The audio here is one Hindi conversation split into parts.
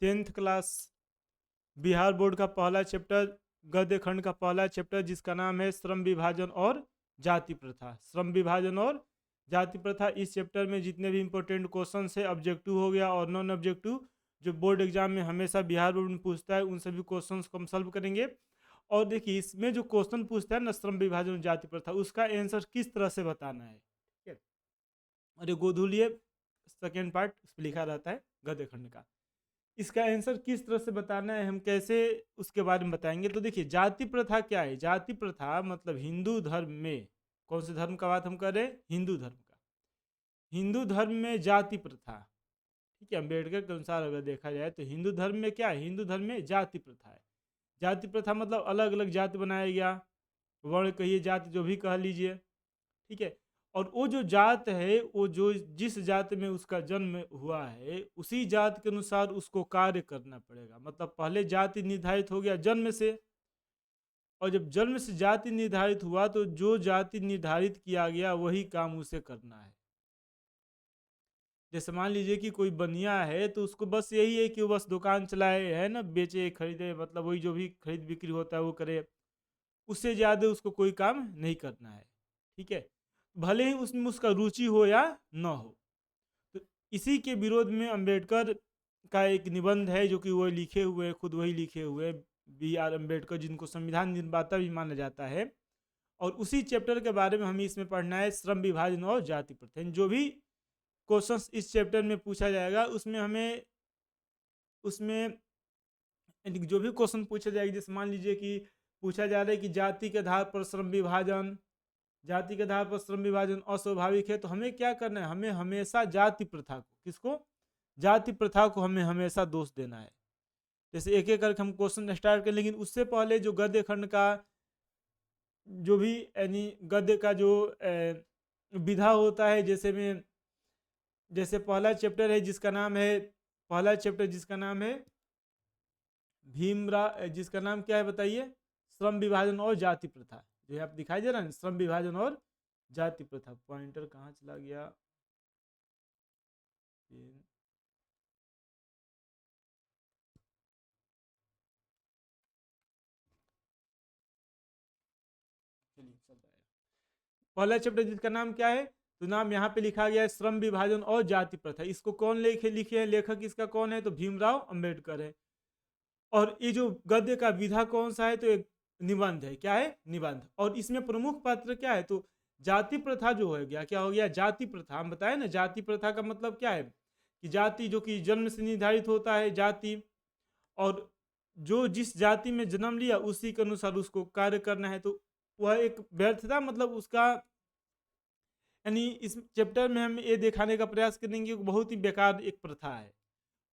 10th क्लास बिहार बोर्ड का पहला चैप्टर, गद्य खंड का पहला चैप्टर, जिसका नाम है श्रम विभाजन और जाति प्रथा। श्रम विभाजन और जाति प्रथा, इस चैप्टर में जितने भी इंपॉर्टेंट क्वेश्चन है, ऑब्जेक्टिव हो गया और नॉन ऑब्जेक्टिव, जो बोर्ड एग्जाम में हमेशा बिहार बोर्ड में पूछता है, उन सभी क्वेश्चन को हम सॉल्व करेंगे। और देखिए इसमें जो क्वेश्चन पूछता है ना, श्रम विभाजन और जाति प्रथा, उसका आंसर किस तरह से बताना है, ठीक है। और ये गोधूलिये सेकेंड पार्ट लिखा रहता है गद्य खंड का, इसका आंसर किस तरह से बताना है, हम कैसे उसके बारे में बताएंगे। तो देखिए जाति प्रथा क्या है, जाति प्रथा मतलब हिंदू धर्म में, कौन से धर्म का बात हम कर रहे हैं, हिंदू धर्म का, हिंदू धर्म में जाति प्रथा, ठीक है। अम्बेडकर के अनुसार अगर देखा जाए तो हिंदू धर्म में क्या है, हिंदू धर्म में जाति प्रथा है। जाति प्रथा मतलब अलग अलग जाति बनाया गया, वर्ण कहिए, जाति जो भी कह लीजिए, ठीक है। और वो जो जात है, वो जो जिस जात में उसका जन्म हुआ है, उसी जात के अनुसार उसको कार्य करना पड़ेगा। मतलब पहले जाति निर्धारित हो गया जन्म से, और जब जन्म से जाति निर्धारित हुआ तो जो जाति निर्धारित किया गया वही काम उसे करना है। जैसे मान लीजिए कि कोई बनिया है, तो उसको बस यही है कि वो बस दुकान चलाए, है ना, बेचे खरीदे, मतलब वही जो भी खरीद बिक्री होता है वो करे, उससे ज़्यादा उसको कोई काम नहीं करना है, ठीक है। भले ही उसमें उसका रुचि हो या न हो। तो इसी के विरोध में अंबेडकर का एक निबंध है, जो कि वो लिखे हुए, खुद वही लिखे हुए, B.R. अम्बेडकर, जिनको संविधान निर्माता भी माना जाता है। और उसी चैप्टर के बारे में हमें इसमें पढ़ना है, श्रम विभाजन और जाति प्रथा। जो भी क्वेश्चंस इस चैप्टर में पूछा जाएगा, उसमें हमें उसमें जो भी क्वेश्चन पूछा जाएगा, जैसे मान लीजिए कि पूछा जा रहा है कि जाति के आधार पर श्रम विभाजन, जाति के आधार पर श्रम विभाजन अस्वाभाविक है, तो हमें क्या करना है, हमें हमेशा जाति प्रथा को, किसको, जाति प्रथा को हमें हमेशा दोष देना है। जैसे एक एक करके हम क्वेश्चन स्टार्ट करें, लेकिन उससे पहले जो गद्य खंड का जो भी यानी गद्य का जो विधा होता है, जैसे पहला चैप्टर है जिसका नाम है, पहला चैप्टर जिसका नाम है जिसका नाम क्या है बताइए, श्रम विभाजन और जाति प्रथा, जो आप दिखाई दे रहा है, श्रम विभाजन और जाति प्रथा। पॉइंटर कहाँ चला गया, पहला चैप्टर जिसका नाम क्या है, तो नाम यहाँ पे लिखा गया है श्रम विभाजन और जाति प्रथा। इसको कौन लिखे हैं, लेखक इसका कौन है, तो भीमराव अंबेडकर है। और ये जो गद्य का विधा कौन सा है, तो एक निबंध है, क्या है, निबंध। और इसमें प्रमुख पात्र क्या है, तो जाति प्रथा जो हो गया, क्या हो गया, जाति प्रथा। हम बताए ना, जाति प्रथा का मतलब क्या है, कि जाति जो कि जन्म से निर्धारित होता है जाति, और जो जिस जाति में जन्म लिया उसी के अनुसार उसको कार्य करना है, तो वह एक व्यर्थता, मतलब उसका, यानी इस चैप्टर में हम ये दिखाने का प्रयास करेंगे कि बहुत ही बेकार एक प्रथा है।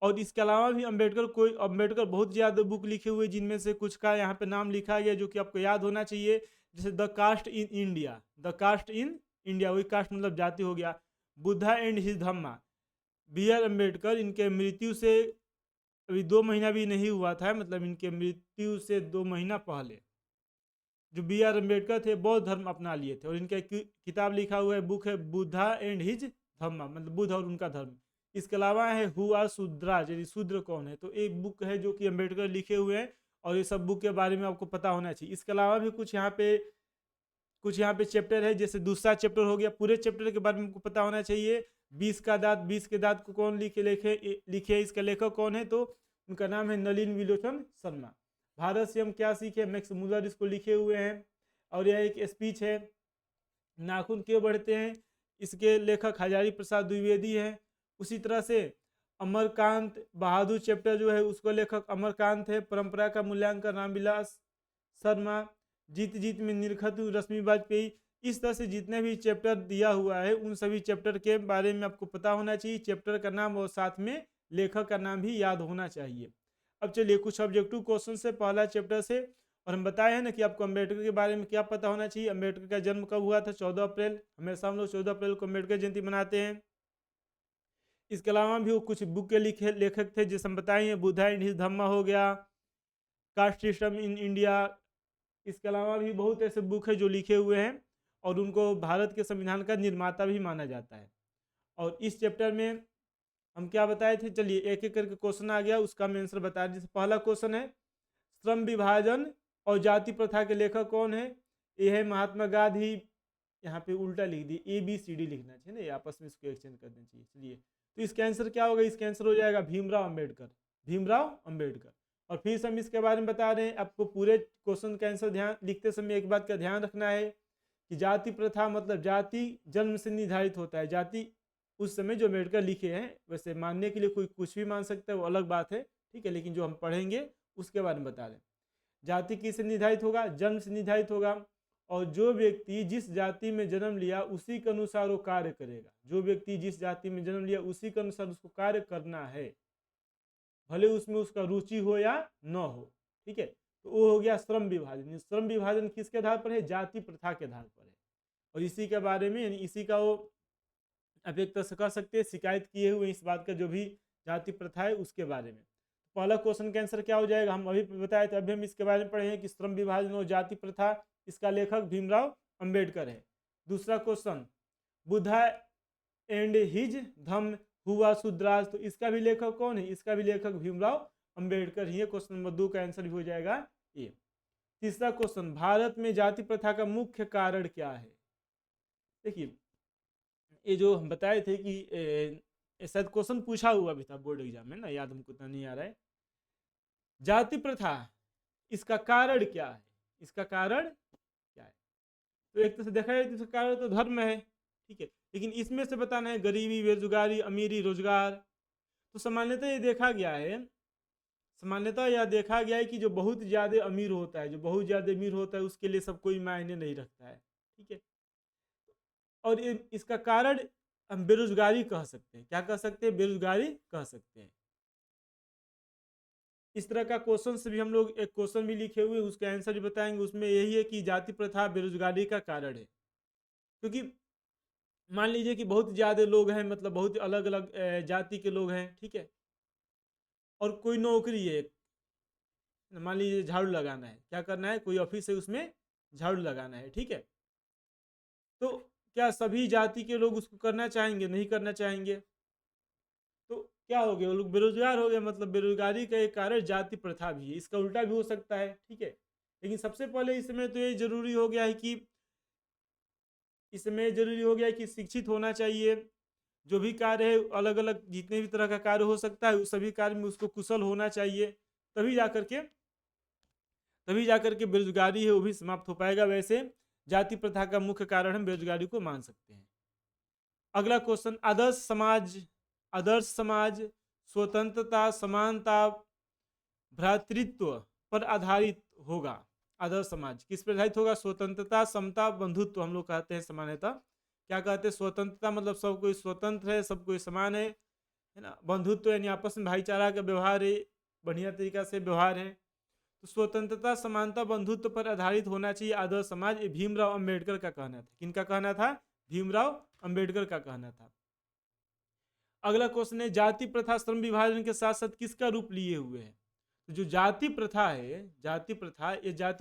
और इसके अलावा भी अम्बेडकर बहुत ज़्यादा बुक लिखे हुए, जिनमें से कुछ का यहाँ पे नाम लिखा गया जो कि आपको याद होना चाहिए। जैसे the caste in India, the caste in India, वही कास्ट मतलब जाति हो गया। Buddha and his Dhamma, B.R. Ambedkar, इनके मृत्यु से अभी 2 महीना भी नहीं हुआ था, मतलब इनके मृत्यु से 2 महीना पहले जो B.R. अम्बेडकर थे बौद्ध धर्म अपना लिए थे, और इनका किताब लिखा हुआ है, बुक है बुद्धा एंड हिज धम्मा, मतलब बुद्ध और उनका धर्म। इसके अलावा है हु आर शूद्राज, यानी शूद्र कौन है, तो एक बुक है जो कि अम्बेडकर लिखे हुए हैं, और ये सब बुक के बारे में आपको पता होना चाहिए। इसके अलावा भी कुछ यहाँ पे चैप्टर है, जैसे दूसरा चैप्टर हो गया, पूरे चैप्टर के बारे में आपको पता होना चाहिए। 20 के दांत को कौन लिखे इसका लेखक कौन है, तो उनका नाम है नलिन विलोचन शर्मा। भारत से हम क्या सीखे, मैक्स मुलर इसको लिखे हुए हैं। और यह एक स्पीच है, नाखून क्यों बढ़ते हैं, इसके लेखक हजारी प्रसाद द्विवेदी हैं। उसी तरह से अमरकांत बहादुर चैप्टर जो है, उसको लेखक अमरकांत है। परंपरा का मूल्यांकन रामविलास शर्मा। जीत जीत में निरखत रश्मि वाजपेयी। इस तरह से जितने भी चैप्टर दिया हुआ है, उन सभी चैप्टर के बारे में आपको पता होना चाहिए, चैप्टर का नाम और साथ में लेखक का नाम भी याद होना चाहिए। अब चलिए कुछ ऑब्जेक्टिव क्वेश्चन से, पहला चैप्टर से। और हम बताए हैं ना कि आपको अम्बेडकर के बारे में क्या पता होना चाहिए। अम्बेडकर का जन्म कब हुआ था, 14 अप्रैल, हमेशा हम लोग 14 अप्रैल को अम्बेडकर जयंती मनाते हैं। इसके अलावा भी वो कुछ बुक के लेखक थे, जैसे हम बताए हैं, बुद्धा एंड हिज धम्मा हो गया, कास्ट सिस्टम इन इंडिया। इसके अलावा भी बहुत ऐसे बुक है जो लिखे हुए हैं, और उनको भारत के संविधान का निर्माता भी माना जाता है। और इस चैप्टर में हम क्या बताए थे, चलिए एक एक करके क्वेश्चन आ गया, उसका मैं आंसर बता दीजिए। पहला क्वेश्चन है श्रम विभाजन और जाति प्रथा के लेखक कौन है? ये है महात्मा गांधी। यहाँ पे उल्टा लिख दी, ABCD लिखना चाहिए ना, ये आपस में इसको एक्सचेंज कर देना चाहिए। चलिए तो इसका आंसर क्या होगा? इसका आंसर हो जाएगा भीमराव अंबेडकर, भीमराव अंबेडकर। और फिर से हम इसके बारे में बता रहे हैं, आपको पूरे क्वेश्चन का आंसर ध्यान लिखते समय एक बात का ध्यान रखना है कि जाति प्रथा मतलब जाति जन्म से निर्धारित होता है। जाति उस समय जो अम्बेडकर लिखे हैं, वैसे मानने के लिए कोई कुछ भी मान सकता है, वो अलग बात है, ठीक है, लेकिन जो हम पढ़ेंगे उसके बारे में बता रहे हैं। जाति किससे निर्धारित होगा? जन्म से निर्धारित होगा। और जो व्यक्ति जिस जाति में जन्म लिया उसी के अनुसार वो कार्य करेगा। जो व्यक्ति जिस जाति में जन्म लिया उसी के अनुसार उसको कार्य करना है, भले उसमें उसका रुचि हो या न हो, ठीक है। तो वो हो गया श्रम विभाजन। श्रम विभाजन किसके आधार पर है? जाति प्रथा के आधार पर है। और इसी के बारे में, यानी इसी का वो आप एक तरह से कह सकते हैं शिकायत किए हुए इस बात का, जो भी जाति प्रथा है उसके बारे में। पहला क्वेश्चन का आंसर क्या हो जाएगा? हम अभी बताए थे, अभी हम इसके बारे में पढ़े हैं कि श्रम विभाजन और जाति प्रथा, इसका लेखक भीमराव अंबेडकर है। दूसरा क्वेश्चन, बुद्धा एंड हिज धम्म हुआ शुद्राज, तो इसका भी लेखक कौन है? इसका भी लेखक भीमराव अंबेडकर ही है। क्वेश्चन नंबर 2 का आंसर भी हो जाएगा ये। तीसरा क्वेश्चन, भारत में जाति प्रथा का मुख्य कारण क्या है? देखिए ये जो हम बताए थे कि शायद क्वेश्चन पूछा हुआ भी था बोर्ड एग्जाम में ना, याद हमको इतना नहीं आ रहा है। जाति प्रथा, इसका कारण क्या है? इसका कारण क्या है? तो एक तरह से देखा जाए तो इसका कारण तो धर्म है, ठीक है, लेकिन इसमें से बताना है गरीबी, बेरोजगारी, अमीरी, रोजगार। तो सामान्यतः ये देखा गया है, सामान्यतः यह देखा गया है कि जो बहुत ज़्यादा अमीर होता है, जो बहुत ज़्यादा अमीर होता है उसके लिए सब कोई मायने नहीं रखता है, ठीक है। और इसका कारण हम बेरोजगारी कह सकते हैं। क्या कह सकते हैं? बेरोजगारी कह सकते हैं। इस तरह का क्वेश्चन से भी हम लोग एक क्वेश्चन भी लिखे हुए, उसका आंसर भी बताएंगे। उसमें यही है कि जाति प्रथा बेरोजगारी का कारण है, क्योंकि मान लीजिए कि बहुत ज़्यादा लोग हैं, मतलब बहुत अलग अलग जाति के लोग हैं, ठीक है, और कोई नौकरी है, मान लीजिए झाड़ू लगाना है, क्या करना है, कोई ऑफिस है उसमें झाड़ू लगाना है, ठीक है। तो क्या सभी जाति के लोग उसको करना चाहेंगे? नहीं करना चाहेंगे। तो क्या हो गया? वो लोग बेरोजगार हो गए, मतलब बेरोजगारी का एक कारण जाति प्रथा भी है। इसका उल्टा भी हो सकता है, ठीक है, लेकिन सबसे पहले इसमें तो ये जरूरी हो गया है कि शिक्षित होना चाहिए। जो भी कार्य है, अलग अलग जितने भी तरह का कार्य हो सकता है, उस सभी कार्य में उसको कुशल होना चाहिए, तभी जाकर के बेरोजगारी है वो भी समाप्त हो पाएगा। वैसे जाति प्रथा का मुख्य कारण हम बेरोजगारी को मान सकते हैं। अगला क्वेश्चन, आदर्श समाज स्वतंत्रता, समानता, भ्रातृत्व पर आधारित होगा। आदर्श समाज किस पर आधारित होगा? स्वतंत्रता, समता, बंधुत्व हम लोग कहते हैं सामान्यतः। क्या कहते हैं? स्वतंत्रता मतलब सब कोई स्वतंत्र है, सब कोई समान है ना। बंधुत्व यानी आपस में भाईचारा का व्यवहार है, बढ़िया तरीका से व्यवहार है। तो स्वतंत्रता, समानता, बंधुत्व पर आधारित होना चाहिए आदर्श समाज। ये भीमराव अंबेडकर का कहना था। किनका कहना था? भीमराव अंबेडकर का कहना था। अगला क्वेश्चन है, जाति प्रथा श्रम विभाजन के साथ साथ किसका रूप लिए हुए है? तो जो जाति प्रथा है, जाति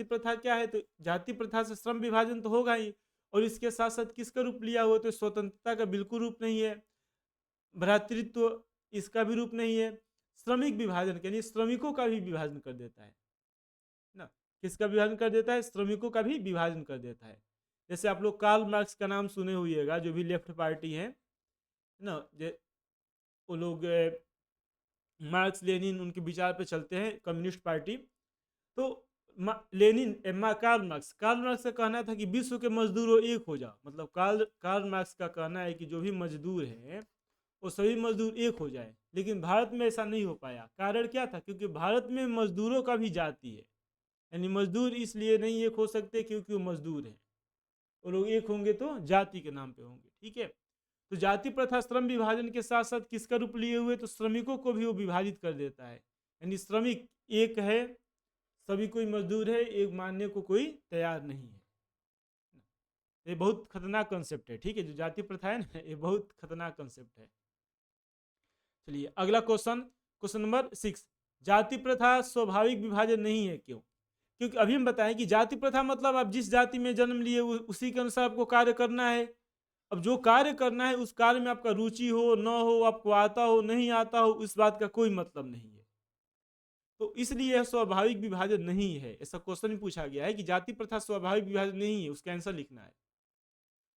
प्रथा क्या है? तो जाति प्रथा से श्रम विभाजन तो होगा ही, और इसके साथ साथ किसका रूप लिया हुआ? तो स्वतंत्रता का बिल्कुल रूप नहीं है, भ्रातृत्व इसका भी रूप नहीं है, श्रमिक विभाजन यानी श्रमिकों का भी विभाजन कर देता है ना। किसका विभाजन कर देता है? श्रमिकों का भी विभाजन कर देता है। जैसे आप लोग कार्ल मार्क्स का नाम सुने होइएगा, जो भी लेफ्ट पार्टी है ना, वो लोग मार्क्स लेनिन उनके विचार पे चलते हैं, कम्युनिस्ट पार्टी। तो कार्ल मार्क्स का कहना था कि विश्व के मजदूरों एक हो जाओ। मतलब कार्ल मार्क्स का कहना है कि जो भी मजदूर हैं वो सभी मजदूर एक हो जाए, लेकिन भारत में ऐसा नहीं हो पाया। कारण क्या था? क्योंकि भारत में मजदूरों का भी जाति है, यानी मजदूर इसलिए नहीं एक हो सकते क्योंकि वो मजदूर हैं। वो लोग एक होंगे तो जाति के नाम पे होंगे, ठीक है। तो जाति प्रथा श्रम विभाजन के साथ साथ किसका रूप लिए हुए? तो श्रमिकों को भी वो विभाजित कर देता है, यानी श्रमिक एक है, सभी कोई मजदूर है, एक मानने को कोई तैयार नहीं है। ये बहुत खतरनाक कॉन्सेप्ट है, ठीक है। जो जाति प्रथा है ना, ये बहुत खतरनाक कॉन्सेप्ट है। चलिए अगला क्वेश्चन नंबर 6, जाति प्रथा स्वाभाविक विभाजन नहीं है, क्यों? क्योंकि अभी हम बताएं कि जाति प्रथा मतलब आप जिस जाति में जन्म लिए उसी के अनुसार आपको कार्य करना है, अब जो कार्य करना है उस कार्य में आपका रुचि हो न हो, आपको आता हो नहीं आता हो, इस बात का कोई मतलब नहीं है। तो इसलिए यह स्वाभाविक विभाजन नहीं है। ऐसा क्वेश्चन भी पूछा गया है कि जाति प्रथा स्वाभाविक विभाजन नहीं है, उसका आंसर लिखना है।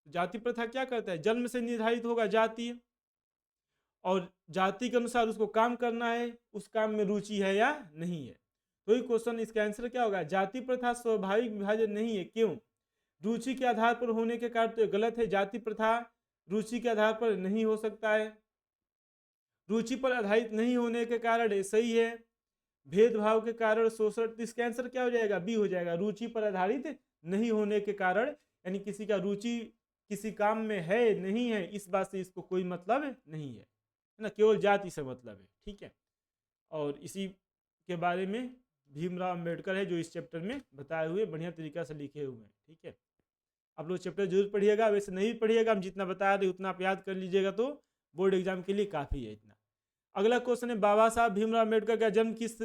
जाति प्रथा क्या करता है, जन्म से निर्धारित होगा जाति, और जाति के अनुसार उसको काम करना है, उस काम में रुचि है या नहीं है। तो ये क्वेश्चन, इसका आंसर क्या होगा, जाति प्रथा स्वाभाविक विभाजन नहीं है। क्यों? रुचि के आधार पर होने के कारण तो गलत है। जाति प्रथा रुचि के आधार पर नहीं हो सकता है, रुचि पर आधारित नहीं होने के कारण सही है, भेदभाव के कारण शोषण। तो इसका आंसर क्या हो जाएगा, बी हो जाएगा, रुचि पर आधारित नहीं होने के कारण, यानी किसी का रुचि किसी काम में है नहीं है, इस बात से इसको कोई मतलब नहीं है ना, केवल जाति से मतलब है। ठीक है, और इसी के बारे में भीमराव अंबेडकर है जो इस चैप्टर में बताए हुए बढ़िया तरीका से लिखे हुए हैं। ठीक है, आप लोग चैप्टर जरूर पढ़िएगा, वैसे नहीं पढ़िएगा, हम जितना बता रहे उतना आप याद कर लीजिएगा तो बोर्ड एग्जाम के लिए काफ़ी है इतना। अगला क्वेश्चन है, बाबा साहब भीमराव अम्बेडकर का जन्म किस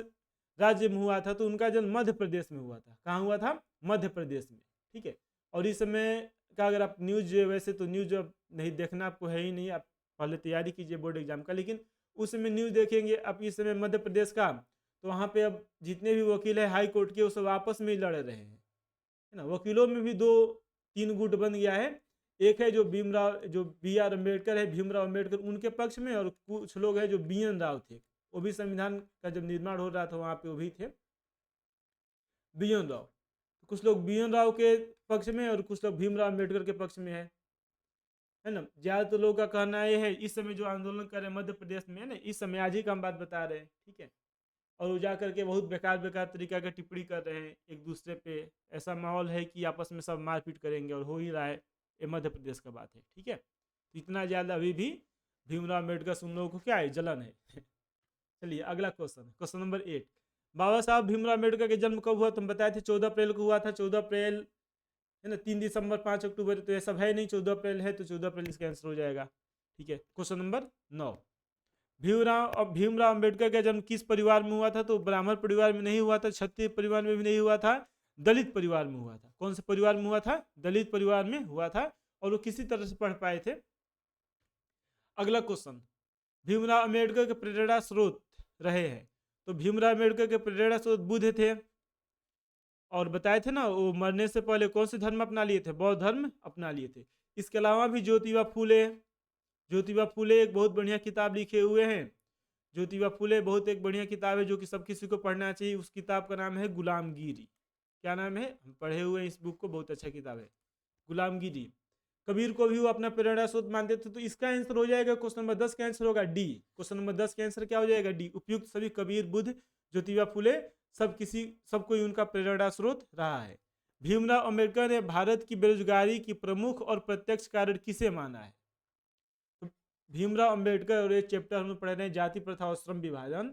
राज्य में हुआ था? तो उनका जन्म मध्य प्रदेश में हुआ था। कहाँ हुआ था? मध्य प्रदेश में। ठीक है, और इस समय का अगर आप न्यूज, वैसे तो न्यूज अब नहीं देखना आपको है ही नहीं, आप पहले तैयारी कीजिए बोर्ड एग्जाम का, लेकिन उस समय न्यूज देखेंगे अब इस समय मध्य प्रदेश का, तो वहाँ पे अब जितने भी वकील है हाई कोर्ट के, वो सब आपस में ही लड़ रहे हैं, है ना। वकीलों में भी 2-3 गुट बन गया है। एक है जो बी आर अम्बेडकर है, भीमराव अम्बेडकर, उनके पक्ष में, और कुछ लोग हैं जो बी एन राव थे, वो भी संविधान का जब निर्माण हो रहा था वहाँ पे वो भी थे, बी एन राव। कुछ लोग बी एन राव के पक्ष में और कुछ लोग भीमराव अम्बेडकर के पक्ष में है ना। ज़्यादातर लोगों का कहना ये है, इस समय जो आंदोलन कर रहे हैं मध्य प्रदेश में, है ना, इस समय आज ही का हम बात बता रहे हैं। ठीक है, और वो जा करके बहुत बेकार बेकार तरीका की टिप्पणी कर रहे हैं एक दूसरे पे। ऐसा माहौल है कि आपस में सब मारपीट करेंगे, और हो ही रहा है, ये मध्य प्रदेश का बात है। ठीक है, तो इतना ज़्यादा अभी भी भीमराव अम्बेडकर से उन लोगों को क्या है, जलन है। चलिए अगला क्वेश्चन, क्वेश्चन नंबर 8, बाबा साहब भीमराव अम्बेडकर के जन्म कब हुआ? तुम बताए थे 14 अप्रैल को हुआ था। 14 अप्रैल है ना, 3 दिसंबर, 5 अक्टूबर, तो ये सब है नहीं, 14 अप्रैल है, तो 14 अप्रैल इसका आंसर हो जाएगा। ठीक है, क्वेश्चन नंबर 9, भीमराव अम्बेडकर का जन्म किस परिवार में हुआ था? तो ब्राह्मण परिवार में नहीं हुआ था, क्षत्रिय परिवार में भी नहीं हुआ था, दलित परिवार में हुआ था। कौन से परिवार में हुआ था? दलित परिवार में हुआ था, और वो किसी तरह से पढ़ पाए थे। अगला क्वेश्चन, भीमराव अम्बेडकर के प्रेरणा स्रोत रहे हैं? तो भीमराव अम्बेडकर के प्रेरणा स्रोत बुद्ध थे, और बताए थे ना वो मरने से पहले कौन से धर्म अपना लिए थे? बौद्ध धर्म अपना लिए थे। इसके अलावा भी ज्योतिबा फूले एक बहुत बढ़िया किताब लिखे हुए हैं। ज्योतिबा फूले बहुत एक बढ़िया किताब है जो कि सब किसी को पढ़ना चाहिए। उस किताब का नाम है गुलामगिरी। क्या नाम है? हम पढ़े हुए हैं इस बुक को, बहुत अच्छा किताब है गुलामगिरी। कबीर को भी वो अपना प्रेरणा स्रोत मानते थे। तो इसका आंसर हो जाएगा, क्वेश्चन नंबर 10 का आंसर होगा डी। क्वेश्चन नंबर 10 का आंसर क्या हो जाएगा? डी। उपयुक्त सभी कबीर, बुद्ध, ज्योतिबा फूले सब कोई उनका प्रेरणा स्रोत रहा है। भीमराव अम्बेडकर ने भारत की बेरोजगारी की प्रमुख और प्रत्यक्ष कारण किसे माना है? तो भीमराव अम्बेडकर, और ये चैप्टर हम लोग पढ़ रहे हैं जाति प्रथा और श्रम विभाजन,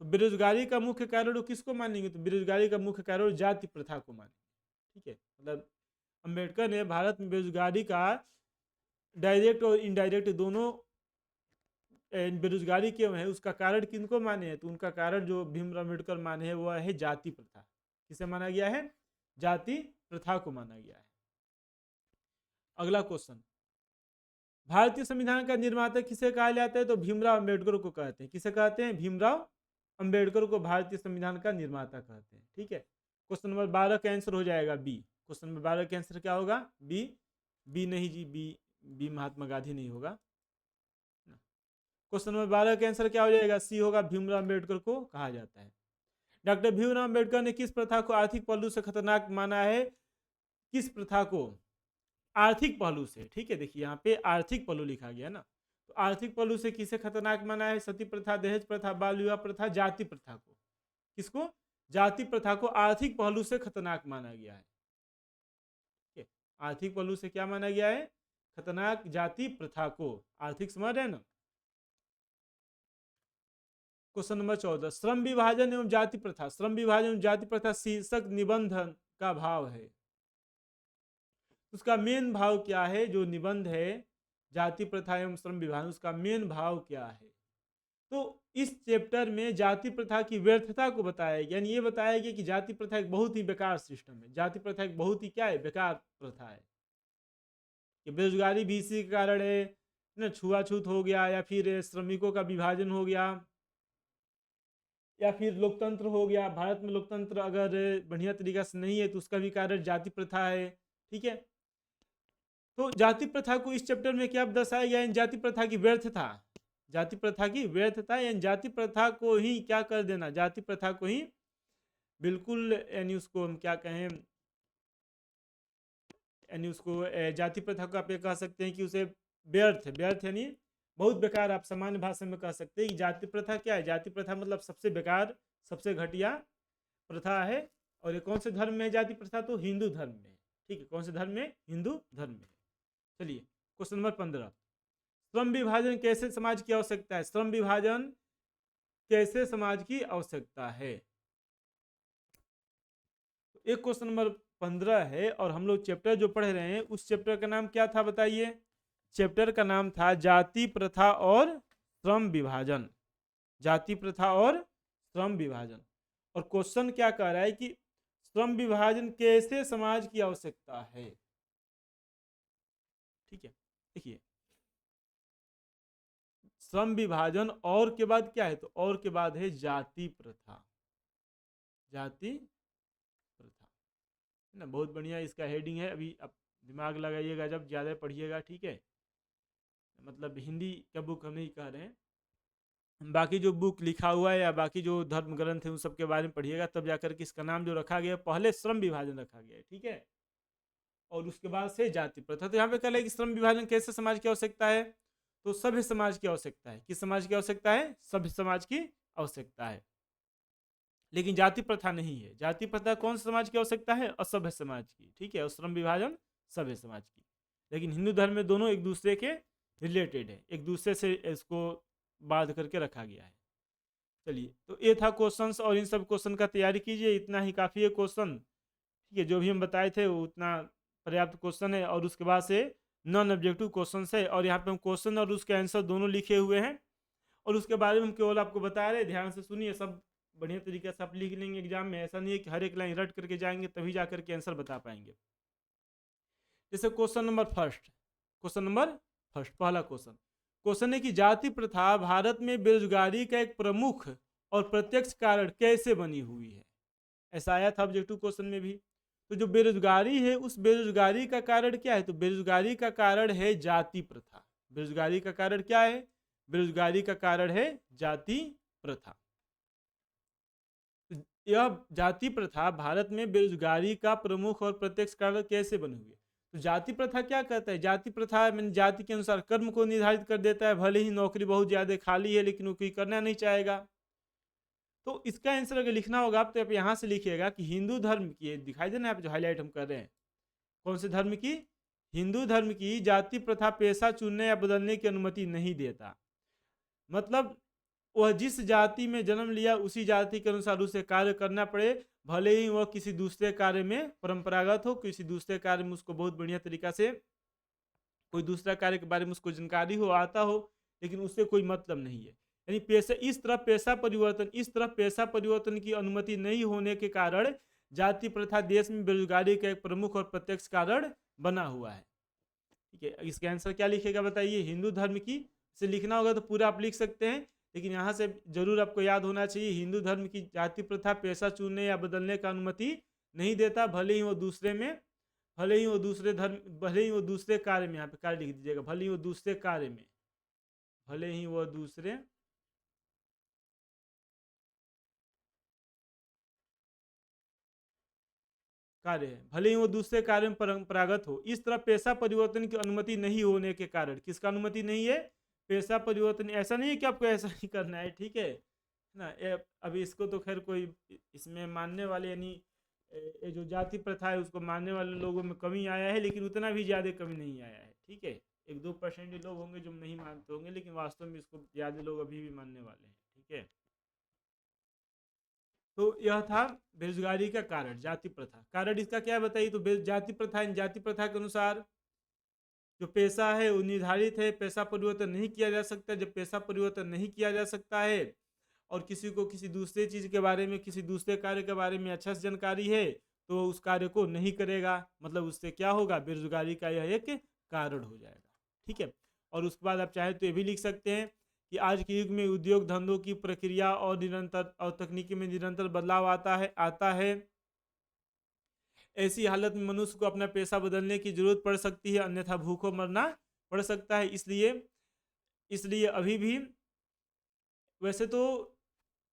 तो बेरोजगारी का मुख्य कारण वो किसको मानेंगे? तो बेरोजगारी का मुख्य कारण जाति प्रथा को मानेंगे। ठीक है, मतलब अम्बेडकर ने भारत में बेरोजगारी का डायरेक्ट और इनडायरेक्ट दोनों बेरोजगारी क्यों है उसका कारण किनको माने हैं? तो उनका कारण जो भीमराव अम्बेडकर माने हैं वो है जाति प्रथा। किसे माना गया है? जाति प्रथा को माना गया है। अगला क्वेश्चन, भारतीय संविधान का निर्माता किसे कहा जाता है? तो भीमराव अम्बेडकर को कहते हैं। किसे कहते हैं? भीमराव अम्बेडकर को भारतीय संविधान का निर्माता कहते हैं। ठीक है, क्वेश्चन नंबर 12 का आंसर हो जाएगा बी। क्वेश्चन नंबर 12 का आंसर क्या होगा? बी। बी नहीं जी, बी महात्मा गांधी नहीं होगा। क्वेश्चन नंबर 12 का आंसर क्या हो जाएगा? सी होगा, भीमराव अम्बेडकर को कहा जाता है। डॉक्टर भीमराव अम्बेडकर ने किस प्रथा को आर्थिक पहलू से खतरनाक माना है? किस प्रथा को आर्थिक पहलू से? ठीक है, देखिए यहाँ पे आर्थिक पहलू लिखा गया ना, तो आर्थिक पहलू से किसे खतरनाक माना है? सती प्रथा, दहेज प्रथा, बाल विवाह प्रथा, जाति प्रथा को। किसको? जाति प्रथा को आर्थिक पहलू से खतरनाक माना गया है। ठीक है, आर्थिक पहलू से क्या माना गया है? खतरनाक जाति प्रथा को। आर्थिक समझ रहे हैं ना। क्वेश्चन नंबर 14, श्रम विभाजन एवं जाति प्रथा। श्रम विभाजन एवं जाति प्रथा शीर्षक निबंधन का भाव है, उसका मेन भाव क्या है? जो निबंध है जाति प्रथा एवं श्रम विभाजन, उसका मेन भाव क्या है? तो इस चैप्टर में जाति प्रथा की व्यर्थता को बताया गया, यानी ये बताया गया कि जाति प्रथा एक बहुत ही बेकार सिस्टम है। जाति प्रथा एक बहुत ही क्या है? बेकार प्रथा है। कि बेरोजगारी भी इसी के कारण है ना, छुआछूत हो गया, या फिर श्रमिकों का विभाजन हो गया, या फिर लोकतंत्र हो गया। भारत में लोकतंत्र अगर बढ़िया तरीका से नहीं है तो उसका भी कारण जाति प्रथा है। ठीक है, तो जाति प्रथा को इस चैप्टर में क्या दर्शाया गया, इन जाति प्रथा की व्यर्थता, जाति प्रथा की व्यर्थता, यानी जाति प्रथा को ही क्या कर देना, जाति प्रथा को ही बिल्कुल, यानी उसको हम क्या कहें, यानी उसको जाति प्रथा को आप ये कह सकते हैं कि उसे व्यर्थ, व्यर्थ यानी बहुत बेकार, आप सामान्य भाषा में कह सकते हैं कि जाति प्रथा क्या है, जाति प्रथा मतलब सबसे बेकार, सबसे घटिया प्रथा है। और ये कौन से धर्म में है जाति प्रथा, तो हिंदू धर्म में। ठीक है, कौन से धर्म में, हिंदू धर्म में। चलिए क्वेश्चन नंबर 15, श्रम विभाजन कैसे समाज की आवश्यकता है, श्रम विभाजन कैसे समाज की आवश्यकता है। एक क्वेश्चन नंबर 15 है, और हम लोग चैप्टर जो पढ़ रहे हैं उस चैप्टर का नाम क्या था बताइए, चैप्टर का नाम था जाति प्रथा और श्रम विभाजन, जाति प्रथा और श्रम विभाजन। और क्वेश्चन क्या कह रहा है कि श्रम विभाजन कैसे समाज की आवश्यकता है। ठीक है, देखिए श्रम विभाजन और के बाद क्या है, तो और के बाद है जाति प्रथा, जाति प्रथा है ना, बहुत बढ़िया इसका हेडिंग है। अभी आप दिमाग लगाइएगा जब ज़्यादा पढ़िएगा। ठीक है, मतलब हिंदी का बुक हम नहीं कह रहे हैं, बाकी जो बुक लिखा हुआ है या बाकी जो धर्म ग्रंथ है उन सब के बारे में पढ़िएगा, तब जाकर के इसका नाम जो रखा गया, पहले श्रम विभाजन रखा गया है। ठीक है, और उसके बाद से जाति प्रथा। तो यहाँ पे कह रहा है कि श्रम विभाजन कैसे समाज की आवश्यकता है, तो सभ्य समाज की आवश्यकता है। किस समाज की आवश्यकता है, सभ्य समाज की आवश्यकता है, लेकिन जाति प्रथा नहीं है। जाति प्रथा कौन सा समाज की आवश्यकता है, असभ्य समाज की। ठीक है, और श्रम विभाजन सभ्य समाज की। लेकिन हिंदू धर्म में दोनों एक दूसरे के रिलेटेड है, एक दूसरे से इसको बांध करके रखा गया है। चलिए, तो ये था क्वेश्चंस, और इन सब क्वेश्चन का तैयारी कीजिए, इतना ही काफ़ी है क्वेश्चन। ठीक है, जो भी हम बताए थे उतना पर्याप्त क्वेश्चन है, और उसके बाद से नॉन ऑब्जेक्टिव क्वेश्चन है, और यहाँ पे हम क्वेश्चन और उसके आंसर दोनों लिखे हुए हैं, और उसके बारे में हम केवल आपको बता रहे हैं। ध्यान से सुनिए, सब बढ़िया तरीके से आप लिख लेंगे एग्जाम में। ऐसा नहीं है कि हर एक लाइन रट करके जाएंगे तभी जा करके आंसर बता पाएंगे। जैसे question number first, question number first पहला क्वेश्चन है कि जाति प्रथा भारत में बेरोजगारी का एक प्रमुख और प्रत्यक्ष कारण कैसे बनी हुई है। ऐसा आया था ऑब्जेक्टिव क्वेश्चन में भी। तो जो बेरोजगारी है, उस बेरोजगारी का कारण क्या है, तो बेरोजगारी का कारण है जाति प्रथा। बेरोजगारी का कारण क्या है, बेरोजगारी का कारण है जाति प्रथा। यह जाति प्रथा भारत में बेरोजगारी का प्रमुख और प्रत्यक्ष कारण कैसे बनी हुई है। तो जाति प्रथा क्या कहता है, जाति प्रथा मैंने जाति के अनुसार कर्म को निर्धारित कर देता है। भले ही नौकरी बहुत ज्यादा खाली है लेकिन वो कोई करना नहीं चाहेगा। तो इसका आंसर अगर लिखना होगा आप, तो आप यहाँ से लिखिएगा कि हिंदू धर्म की, दिखाई दे ना आप जो हाईलाइट हम कर रहे हैं, कौन से धर्म की, हिंदू धर्म की जाति प्रथा पेशा चुनने या बदलने की अनुमति नहीं देता। मतलब वह जिस जाति में जन्म लिया उसी जाति के अनुसार उसे कार्य करना पड़े, भले ही वह किसी दूसरे कार्य में परंपरागत हो, किसी दूसरे कार्य में उसको बहुत बढ़िया तरीका से कोई दूसरा कार्य के बारे में उसको जानकारी हो, आता हो, लेकिन उससे कोई मतलब नहीं है। यानी पेशा, इस तरफ पेशा परिवर्तन की अनुमति नहीं होने के कारण जाति प्रथा देश में बेरोजगारी का एक प्रमुख और प्रत्यक्ष कारण बना हुआ है। ठीक है, इसका आंसर क्या लिखेगा बताइए, हिंदू धर्म की। से लिखना होगा तो पूरा आप लिख सकते हैं, लेकिन यहाँ से जरूर आपको याद होना चाहिए, हिंदू धर्म की जाति प्रथा पेशा चुनने या बदलने का अनुमति नहीं देता, भले ही वो दूसरे में, भले ही वो दूसरे धर्म, भले ही वो दूसरे कार्य में, यहाँ पे कार्य लिख दीजिएगा, भले ही वो दूसरे कार्य में, भले ही वो दूसरे कार्य है, भले ही वो दूसरे कार्य में परंपरागत हो। इस तरह पेशा परिवर्तन की अनुमति नहीं होने के कारण, किसका अनुमति नहीं है, पेशा परिवर्तन। ऐसा नहीं है कि आपको ऐसा ही करना है, ठीक है ना। अभी इसको तो खैर कोई इसमें मानने वाले, यानी ये जो जाति प्रथा है उसको मानने वाले लोगों में कमी आया है, लेकिन उतना भी ज़्यादा कमी नहीं आया है। ठीक है, 1-2% ही लोग होंगे जो नहीं मानते होंगे, लेकिन वास्तव में इसको ज़्यादा लोग अभी भी मानने वाले हैं। ठीक है, तो यह था बेरोजगारी का कारण, जाति प्रथा। कारण इसका क्या बताइए, तो जाति प्रथा, जाति प्रथा के अनुसार जो पेशा है वो निर्धारित है, पेशा परिवर्तन नहीं किया जा सकता। जब पेशा परिवर्तन नहीं किया जा सकता है और किसी को किसी दूसरे चीज़ के बारे में, किसी दूसरे कार्य के बारे में अच्छा से जानकारी है, तो उस कार्य को नहीं करेगा। मतलब उससे क्या होगा, बेरोजगारी का यह एक कारण हो जाएगा। ठीक है, और उसके बाद आप चाहे तो ये भी लिख सकते हैं कि आज के युग में उद्योग धंधों की प्रक्रिया और तकनीकी में निरंतर बदलाव आता है। ऐसी हालत में मनुष्य को अपना पेशा बदलने की जरूरत पड़ सकती है, अन्यथा भूखों मरना पड़ सकता है। इसलिए इसलिए अभी भी वैसे तो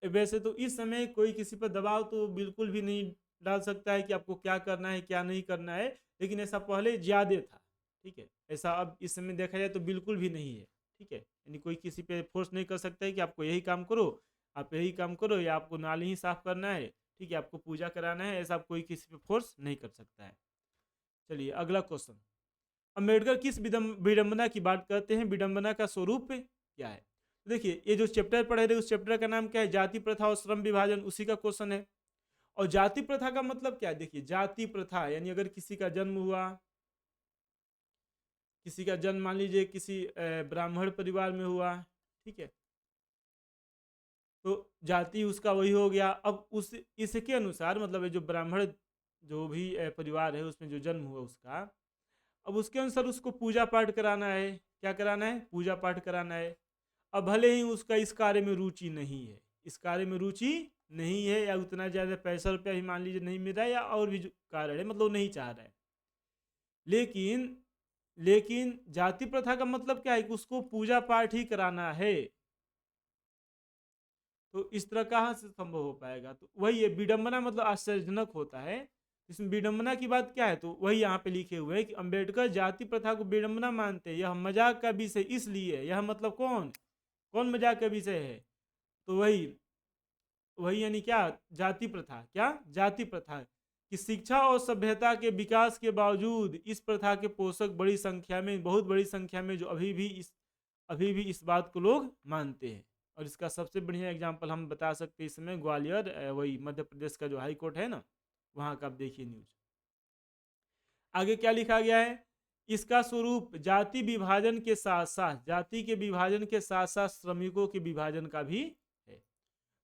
वैसे तो इस समय कोई किसी पर दबाव तो बिल्कुल भी नहीं डाल सकता है कि आपको क्या करना है क्या नहीं करना है, लेकिन ऐसा पहले ज्यादा था। ठीक है, ऐसा अब इस समय देखा जाए तो बिल्कुल भी नहीं है। ठीक है, यानी कोई किसी पे फोर्स नहीं कर सकता है कि आपको यही काम करो, आप यही काम करो, या आपको नाली ही साफ करना है, ठीक है, आपको पूजा कराना है, ऐसा कोई किसी पे फोर्स नहीं कर सकता है। चलिए अगला क्वेश्चन, अम्बेडकर किस विडंबना की बात करते हैं, विडंबना का स्वरूप क्या है? तो देखिए ये जो चैप्टर पढ़े रहे उस चैप्टर का नाम क्या है, जाति प्रथा और श्रम विभाजन, उसी का क्वेश्चन है। और जाति प्रथा का मतलब क्या है? देखिए जाति प्रथा यानी अगर किसी का जन्म हुआ, किसी का जन्म मान लीजिए किसी ब्राह्मण परिवार में हुआ, ठीक है, तो जाति उसका वही हो गया। अब उस इसके अनुसार मतलब जो ब्राह्मण जो भी परिवार है उसमें जो जन्म हुआ उसका, अब उसके अनुसार उसको पूजा पाठ कराना है। क्या कराना है? पूजा पाठ कराना है। अब भले ही उसका इस कार्य में रुचि नहीं है, इस कार्य में रुचि नहीं है, या उतना ज़्यादा पैसा रुपया ही मान लीजिए नहीं मिल रहा है, या और भी जो कारण है मतलब नहीं चाह रहा है, लेकिन लेकिन जाति प्रथा का मतलब क्या है कि उसको पूजा पाठ ही कराना है। तो इस तरह कहाँ से संभव हो पाएगा? तो वही है, विडंबना मतलब आश्चर्यजनक होता है। इसमें विडंबना की बात क्या है? तो वही यहाँ पे लिखे हुए हैं कि अंबेडकर जाति प्रथा को विडंबना मानते हैं, यह मजाक का विषय इसलिए, यह मतलब कौन कौन मजाक का विषय है? तो वही वही यानी क्या, जाति प्रथा। क्या जाति प्रथा कि शिक्षा और सभ्यता के विकास के बावजूद इस प्रथा के पोषक बड़ी संख्या में, बहुत बड़ी संख्या में, जो अभी भी इस बात को लोग मानते हैं। और इसका सबसे बढ़िया एग्जाम्पल हम बता सकते हैं इस समय ग्वालियर, वही मध्य प्रदेश का जो हाई कोर्ट है ना, वहाँ का आप देखिए न्यूज। आगे क्या लिखा गया है, इसका स्वरूप जाति विभाजन के साथ साथ, जाति के विभाजन के साथ साथ श्रमिकों के विभाजन का भी है।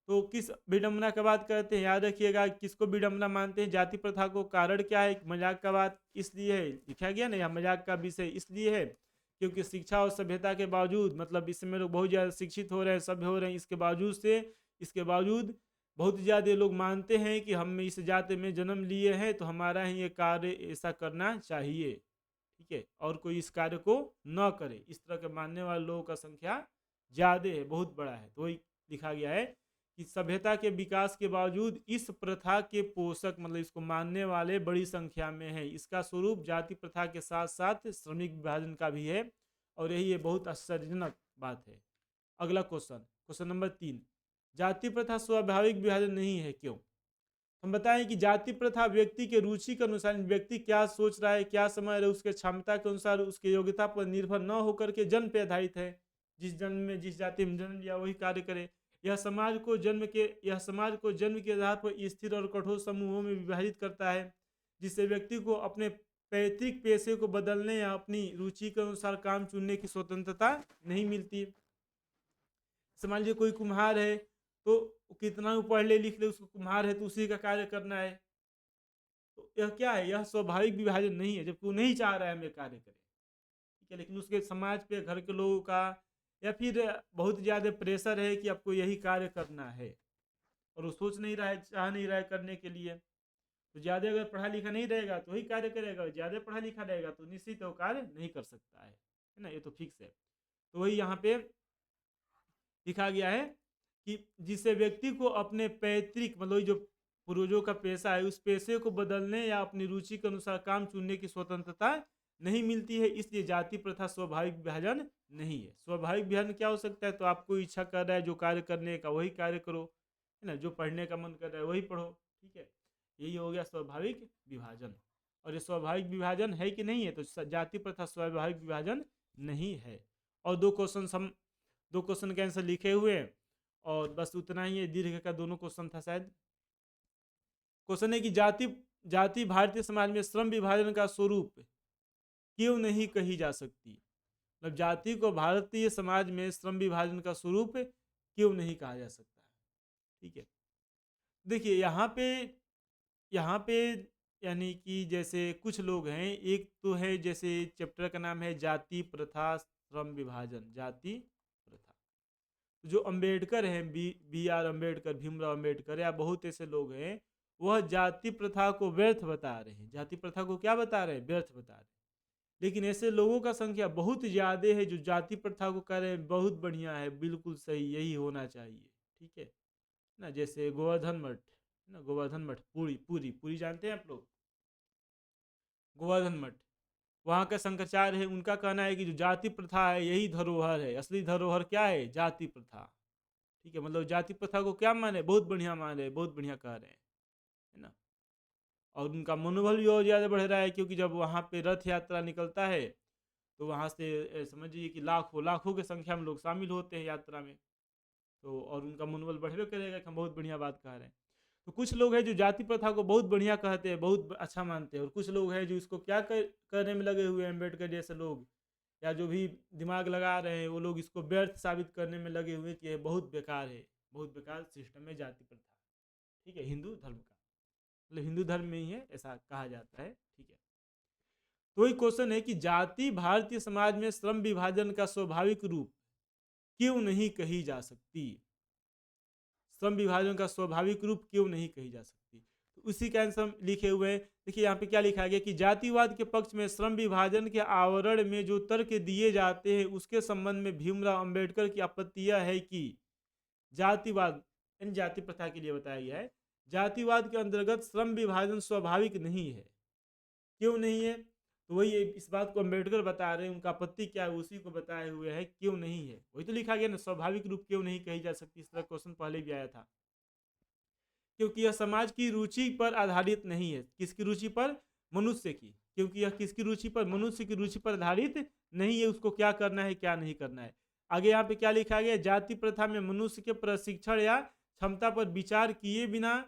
तो किस विडंबना का बात करते हैं, याद रखिएगा किसको विडंबना मानते हैं, जाति प्रथा को। कारण क्या है? मजाक का बात इसलिए है, लिखा गया ना यहाँ मजाक का विषय इसलिए है क्योंकि शिक्षा और सभ्यता के बावजूद, मतलब इसमें लोग बहुत ज़्यादा शिक्षित हो रहे हैं, सभ्य हो रहे हैं, इसके बावजूद बहुत ज़्यादा लोग मानते हैं कि हम इस जाति में जन्म लिए हैं तो हमारा ही ये कार्य ऐसा करना चाहिए, ठीक है, और कोई इस कार्य को न करे। इस तरह के मानने वाले लोगों का संख्या ज़्यादा है, बहुत बड़ा है। तो वही लिखा गया है कि सभ्यता के विकास के बावजूद इस प्रथा के पोषक, मतलब इसको मानने वाले बड़ी संख्या में है। इसका स्वरूप जाति प्रथा के साथ साथ श्रमिक विभाजन का भी है, और यही ये बहुत आश्चर्यजनक बात है। अगला क्वेश्चन नंबर 3, जाति प्रथा स्वाभाविक विभाजन नहीं है, क्यों? हम बताएं कि जाति प्रथा व्यक्ति के रुचि के अनुसार, व्यक्ति क्या सोच रहा है, क्या समझ रहा है, उसके क्षमता के अनुसार, उसके योग्यता पर निर्भर न होकर के जन्म पे आधारित है। जिस जन्म में, जिस जाति में जन्म लिया वही कार्य करे। यह समाज को जन्म के आधार पर स्थिर और कठोर समूहों में विभाजित करता है, जिससे व्यक्ति को अपने पैतृक पेशे को बदलने या अपनी रुचि के अनुसार काम चुनने की स्वतंत्रता नहीं मिलती। समझ लीजिए कोई कुम्हार है, तो कितना भी पढ़ ले लिख ले, उसको कुम्हार है तो उसी का कार्य करना है। तो यह क्या है? यह स्वाभाविक विभाजन नहीं है, जबकि वो नहीं चाह रहा है हमें कार्य करे, ठीक है, लेकिन उसके समाज पे, घर के लोगों का, या फिर बहुत ज़्यादा प्रेशर है कि आपको यही कार्य करना है, और वो सोच नहीं रहा है, चाह नहीं रहा है करने के लिए। तो ज़्यादा अगर पढ़ा लिखा नहीं रहेगा तो वही कार्य करेगा, ज़्यादा पढ़ा लिखा रहेगा तो निश्चित वो कार्य नहीं कर सकता है ना, ये तो फिक्स है। तो वही यहाँ पे लिखा गया है कि जिससे व्यक्ति को अपने पैतृक, मतलब जो पूर्वजों का पेशा है, उस पेशे को बदलने या अपनी रुचि के अनुसार काम चुनने की स्वतंत्रता नहीं मिलती है, इसलिए जाति प्रथा स्वाभाविक विभाजन नहीं है। स्वाभाविक विभाजन क्या हो सकता है? तो आपको इच्छा कर रहा है जो कार्य करने का वही कार्य करो, है ना, जो पढ़ने का मन कर रहा है वही पढ़ो, ठीक है, यही हो गया स्वाभाविक विभाजन। और ये स्वाभाविक विभाजन है कि नहीं है? तो जाति प्रथा स्वाभाविक विभाजन नहीं है। और दो क्वेश्चन के आंसर लिखे हुए हैं, और बस उतना ही है, दीर्घ का दोनों क्वेश्चन था शायद। क्वेश्चन है कि जाति भारतीय समाज में श्रम विभाजन का स्वरूप क्यों नहीं कही जा सकती? मतलब जाति को भारतीय समाज में श्रम विभाजन का स्वरूप क्यों नहीं कहा जा सकता है? ठीक है, देखिए यहाँ पे यानी कि जैसे कुछ लोग हैं, एक तो है जैसे चैप्टर का नाम है जाति प्रथा श्रम विभाजन, जाति प्रथा। तो जो अंबेडकर हैं, बी आर अम्बेडकर, भीमराव अम्बेडकर या बहुत ऐसे लोग हैं, वह जाति प्रथा को व्यर्थ बता रहे हैं। जाति प्रथा को क्या बता रहे हैं? व्यर्थ बता रहे हैं। लेकिन ऐसे लोगों का संख्या बहुत ज़्यादा है जो जाति प्रथा को कह रहे हैं बहुत बढ़िया है, बिल्कुल सही, यही होना चाहिए। ठीक है ना, जैसे गोवर्धन मठ ना, गोवर्धन मठ, पूरी पूरी पूरी जानते हैं आप लोग, गोवर्धन मठ, वहाँ का शंकराचार्य है, उनका कहना है कि जो जाति प्रथा है यही धरोहर है, असली धरोहर क्या है? जाति प्रथा। ठीक है, मतलब जाति प्रथा को क्या माने? बहुत बढ़िया माने, बहुत बढ़िया कह रहे हैं, है ना। और उनका मनोबल भी और ज़्यादा बढ़ रहा है, क्योंकि जब वहाँ पे रथ यात्रा निकलता है तो वहाँ से समझिए कि लाखों लाखों की संख्या में लोग शामिल होते हैं यात्रा में। तो और उनका मनोबल बढ़वे करेगा कि हम बहुत बढ़िया बात कह रहे हैं। तो कुछ लोग हैं जो जाति प्रथा को बहुत बढ़िया कहते हैं, बहुत अच्छा मानते हैं, और कुछ लोग हैं जो इसको क्या करने में लगे हुए हैं, अम्बेडकर जैसे लोग या जो भी दिमाग लगा रहे हैं, वो लोग इसको व्यर्थ साबित करने में लगे हुए हैं कि ये बहुत बेकार है, बहुत बेकार सिस्टम है जाति प्रथा। ठीक है, हिंदू धर्म का मतलब हिंदू धर्म में ही है, ऐसा कहा जाता है। ठीक है, तो ये क्वेश्चन है कि जाति भारतीय समाज में श्रम विभाजन का स्वाभाविक रूप क्यों नहीं कही जा सकती? श्रम विभाजन का स्वाभाविक रूप क्यों नहीं कही जा सकती? तो उसी का आंसर लिखे हुए हैं। देखिए यहाँ पे क्या लिखा गया कि जातिवाद के पक्ष में श्रम विभाजन के आवरण में जो तर्क दिए जाते हैं उसके संबंध में भीमराव अंबेडकर की आपत्ति यह है कि जातिवाद यानी जाति प्रथा के लिए बताया गया है, जातिवाद के अंतर्गत श्रम विभाजन स्वाभाविक नहीं है। क्यों नहीं है? तो वही इस बात को अम्बेडकर बता रहे हैं, उनका आपत्ति क्या है उसी को बताए हुए है, क्यों नहीं है। वही तो लिखा गया ना, स्वाभाविक रूप क्यों नहीं कही जा सकती, इस तरह क्वेश्चन पहले भी आया था। क्योंकि यह समाज की रुचि पर आधारित नहीं है। किसकी रुचि पर? मनुष्य की। क्योंकि यह किसकी रुचि पर? मनुष्य की रुचि पर आधारित नहीं है, उसको क्या करना है क्या नहीं करना है। आगे यहाँ पे क्या लिखा गया? जाति प्रथा में मनुष्य के प्रशिक्षण या क्षमता पर विचार किए बिना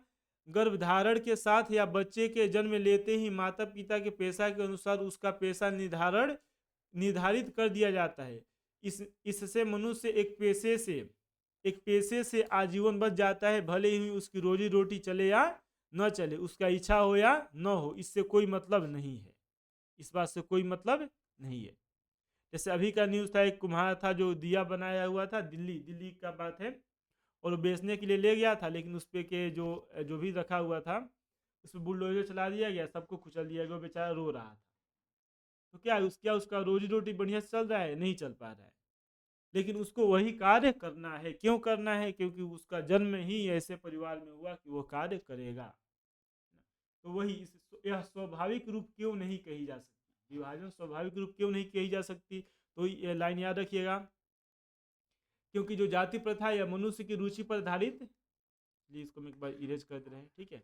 गर्भधारण के साथ या बच्चे के जन्म लेते ही माता पिता के पेशा के अनुसार उसका पेशा निर्धारित कर दिया जाता है। इससे मनुष्य एक पेशे से आजीवन बच जाता है, भले ही उसकी रोजी रोटी चले या न चले, उसका इच्छा हो या न हो, इससे कोई मतलब नहीं है। इस बात से कोई मतलब नहीं है। जैसे अभी का न्यूज़ था, एक कुम्हार था जो दिया बनाया हुआ था, दिल्ली का बात है, और बेचने के लिए ले गया था, लेकिन उस पे के जो भी रखा हुआ था उस पर बुलडोजर चला दिया गया, सबको कुचल दिया गया, बेचारा रो रहा था। तो क्या उसका रोजी रोटी बढ़िया से चल रहा है? नहीं चल पा रहा है। लेकिन उसको वही कार्य करना है। क्यों करना है? क्योंकि उसका जन्म ही ऐसे परिवार में हुआ कि वो कार्य करेगा। तो वही यह स्वाभाविक रूप क्यों नहीं कही जा सकती, विभाजन स्वाभाविक रूप क्यों नहीं कही जा सकती? तो ये लाइन याद रखिएगा, क्योंकि जो जाति प्रथा या मनुष्य की रुचि पर आधारित, इसको हम एक बार इरेज कर दे रहे हैं। ठीक है,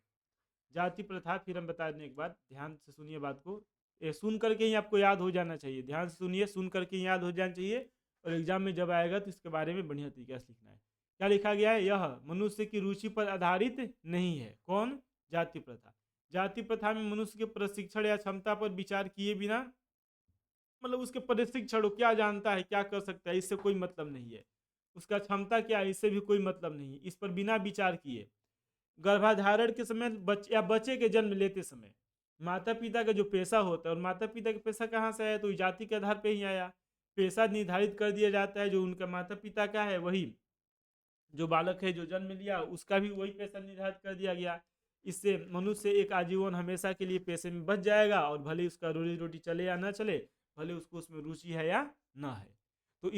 जाति प्रथा, फिर हम बता दें एक बार, ध्यान से सुनिए बात को, ये सुन करके ही आपको याद हो जाना चाहिए। ध्यान से सुनिए, सुन करके ही याद हो जाना चाहिए, और एग्जाम में जब आएगा तो इसके बारे में बढ़िया तरीके से लिखना है। क्या लिखा गया है? यह मनुष्य की रुचि पर आधारित नहीं है। कौन? जाति प्रथा। जाति प्रथा में मनुष्य के प्रशिक्षण या क्षमता पर विचार किए बिना, मतलब उसके प्रशिक्षण क्या जानता है, क्या कर सकता है, इससे कोई मतलब नहीं है। उसका क्षमता क्या है, इससे भी कोई मतलब नहीं है। इस पर बिना विचार किए गर्भाधारण के समय या बच्चे के जन्म लेते समय माता पिता का जो पेशा होता है, और माता पिता का पेशा कहाँ से आया? तो जाति के आधार पर ही आया। पेशा निर्धारित कर दिया जाता है, जो उनका माता पिता का है वही जो बालक है जो जन्म लिया उसका भी वही पेशा निर्धारित कर दिया गया। इससे मनुष्य एक आजीवन हमेशा के लिए पेशे में बच जाएगा, और भले उसका रोजी रोटी चले या ना चले, भले उसको उसमें रुचि है या ना है। तो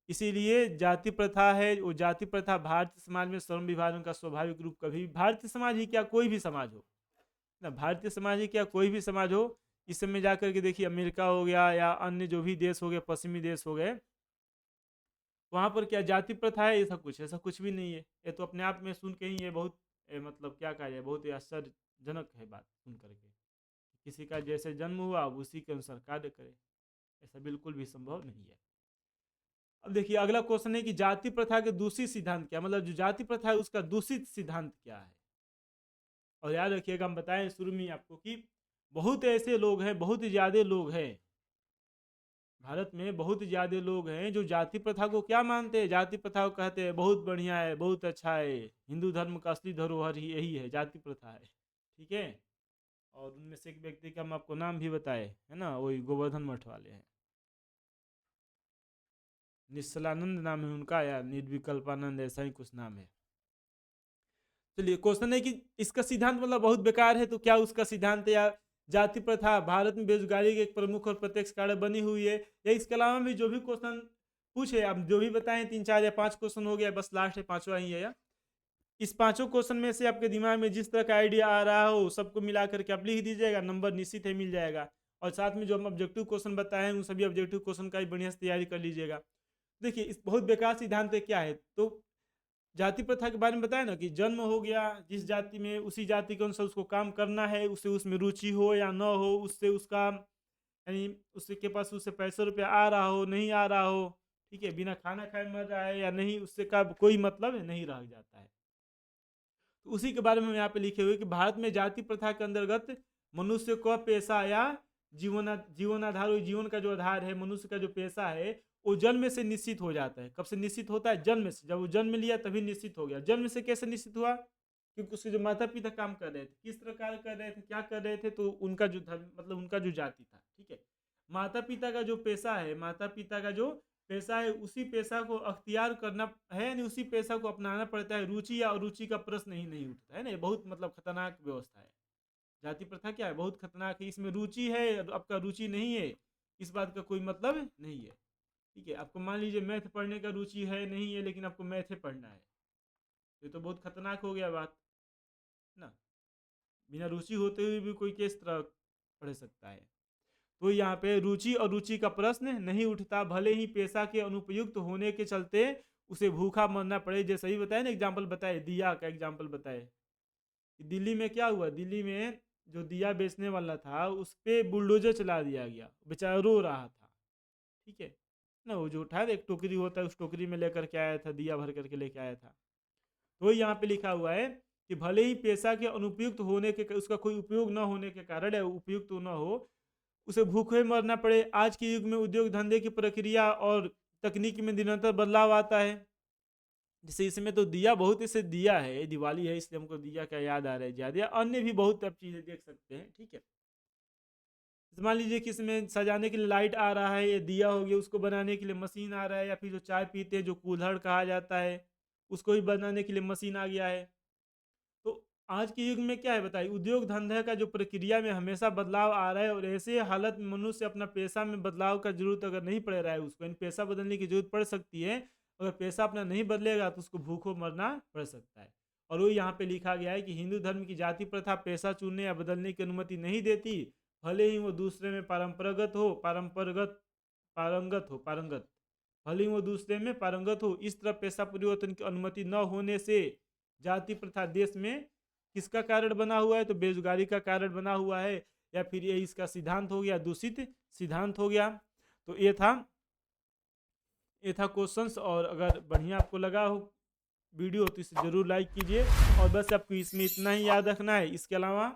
इसीलिए जाति प्रथा है, वो जाति प्रथा भारतीय समाज में श्रम विभाजन का स्वाभाविक रूप कभी, भारतीय समाज ही क्या कोई भी समाज हो ना, भारतीय समाज ही क्या कोई भी समाज हो, इस समय जाकर के देखिए अमेरिका हो गया या अन्य जो भी देश हो गए, पश्चिमी देश हो गए, वहाँ पर क्या जाति प्रथा है? ऐसा कुछ भी नहीं है। ये तो अपने आप में सुन के ही ये बहुत मतलब क्या कहा जाए, बहुत ही आश्चर्यजनक है बात सुन करके। किसी का जैसे जन्म हुआ अब उसी के अनुसार कार्य करे, ऐसा बिल्कुल भी संभव नहीं है। अब देखिए अगला क्वेश्चन है कि जाति प्रथा के दूषित सिद्धांत क्या, मतलब जो जाति प्रथा है उसका दूषित सिद्धांत क्या है। और याद रखिएगा, हम बताएं शुरू में आपको कि बहुत ऐसे लोग हैं, बहुत ज़्यादा लोग हैं भारत में, बहुत ज़्यादा लोग हैं जो जाति प्रथा को क्या मानते हैं, जाति प्रथा को कहते हैं बहुत बढ़िया है, बहुत अच्छा है, हिंदू धर्म का असली धरोहर ही यही है, जाति प्रथा है। ठीक है, और उनमें से एक व्यक्ति का हम आपको नाम भी बताए, है ना, वही गोवर्धन मठ वाले हैं। निश्चलानंद नाम है उनका, या निर्विकल्पानंद, ऐसा ही कुछ नाम है। चलिए, क्वेश्चन है कि इसका सिद्धांत मतलब बहुत बेकार है, तो क्या उसका सिद्धांत या जाति प्रथा भारत में बेरोजगारी के एक प्रमुख और प्रत्यक्ष कारण बनी हुई है, या इसके अलावा भी जो भी क्वेश्चन पूछे, आप जो भी बताएं, 3 4 या 5 क्वेश्चन हो गया, बस लास्ट है 5वां ही है। या इस 5 क्वेश्चन में से आपके दिमाग में जिस तरह का आइडिया आ रहा हो सबको मिला करके आप लिख दीजिएगा, नंबर निश्चित है मिल जाएगा। और साथ में जो हम ऑब्जेक्टिव क्वेश्चन बताए हैं उन सभी ऑब्जेक्टिव क्वेश्चन का भी बढ़िया से तैयारी कर लीजिएगा। देखिए, इस बहुत बेकार सिद्धांत है क्या है, तो जाति प्रथा के बारे में बताया ना कि जन्म हो गया जिस जाति में, उसी जाति के अनुसार उसको काम करना है, उसे उसमें रुचि हो या न हो, उससे उसका यानी उसके पास उससे पैसा रुपया आ रहा हो नहीं आ रहा हो, ठीक है, बिना खाना खाए मर रहा है या नहीं, उससे का कोई मतलब नहीं रह जाता है। तो उसी के बारे में यहाँ पे लिखे हुए कि भारत में जाति प्रथा के अंतर्गत मनुष्य को पेशा या जीवनाधार, जीवन का जो आधार है, मनुष्य का जो पेशा है, वो जन्म से निश्चित हो जाता है। कब से निश्चित होता है? जन्म से। जब वो जन्म लिया तभी निश्चित हो गया। जन्म से कैसे निश्चित हुआ? क्योंकि उसके जो माता पिता काम कर रहे थे, किस तरह कार्य कर रहे थे, क्या कर रहे थे, तो उनका जो धर्म मतलब उनका जो जाति था, ठीक है। माता पिता का जो पेशा है, माता पिता का जो पेशा है, उसी पेशा को अख्तियार करना है, यानी उसी पेशा को अपनाना पड़ता है। रुचि या अरुचि का प्रश्न ही नहीं उठता है ना। ये बहुत मतलब खतरनाक व्यवस्था है। जाति प्रथा क्या है, बहुत खतरनाक है। इसमें रुचि है, आपका रुचि नहीं है, इस बात का कोई मतलब नहीं है, ठीक है। आपको मान लीजिए मैथ पढ़ने का रुचि है नहीं है, लेकिन आपको मैथ पढ़ना है, ये तो बहुत खतरनाक हो गया बात ना। बिना रुचि होते हुए भी कोई किस तरह पढ़ सकता है। तो यहाँ पे रुचि और रुचि का प्रश्न नहीं उठता, भले ही पेशा के अनुपयुक्त होने के चलते उसे भूखा मरना पड़े। जैसे ही बताए ना, एग्जाम्पल बताए, दिया का एग्जाम्पल बताए। दिल्ली में क्या हुआ, दिल्ली में जो दिया बेचने वाला था उस पर बुलडोजर चला दिया गया, बेचारा रो रहा था, ठीक है ना। वो जो उठाया, एक टोकरी होता है, उस टोकरी में लेकर के आया था, दिया भर करके लेके आया था। तो यहाँ पे लिखा हुआ है कि भले ही पेशा के अनुपयुक्त होने के, उसका कोई उपयोग न होने के कारण, या उपयुक्त तो न हो, उसे भूखे मरना पड़े। आज के युग में उद्योग धंधे की प्रक्रिया और तकनीक में निरंतर बदलाव आता है। जैसे इसमें तो दिया बहुत से दिया है, दिवाली है इसलिए हमको दिया का याद आ रहा है ज्यादा, या अन्य भी बहुत अब चीजें देख सकते हैं, ठीक है। मान लीजिए कि इसमें सजाने के लिए लाइट आ रहा है, ये दिया हो गया, उसको बनाने के लिए मशीन आ रहा है, या फिर जो चाय पीते हैं जो कुल्हड़ कहा जाता है, उसको भी बनाने के लिए मशीन आ गया है। तो आज के युग में क्या है बताइए, उद्योग धंधे का जो प्रक्रिया में हमेशा बदलाव आ रहा है, और ऐसे हालत में मनुष्य अपना पेशा में बदलाव का जरूरत अगर नहीं पड़ रहा है, उसको यानी पेशा बदलने की जरूरत पड़ सकती है। अगर पेशा अपना नहीं बदलेगा तो उसको भूखों मरना पड़ सकता है। और वो यहाँ पे लिखा गया है कि हिंदू धर्म की जाति प्रथा पेशा चुनने या बदलने की अनुमति नहीं देती, भले ही वो दूसरे में पारंगत, भले ही वो दूसरे में पारंगत हो। इस तरह पेशा परिवर्तन की अनुमति न होने से जाति प्रथा देश में किसका कारण बना हुआ है, तो बेरोजगारी का कारण बना हुआ है, या फिर ये इसका सिद्धांत हो गया, दूषित सिद्धांत हो गया। तो ये था क्वेश्चंस। और अगर बढ़िया आपको लगा हो वीडियो तो इसे जरूर लाइक कीजिए। और बस आपको इसमें इतना ही याद रखना है, इसके अलावा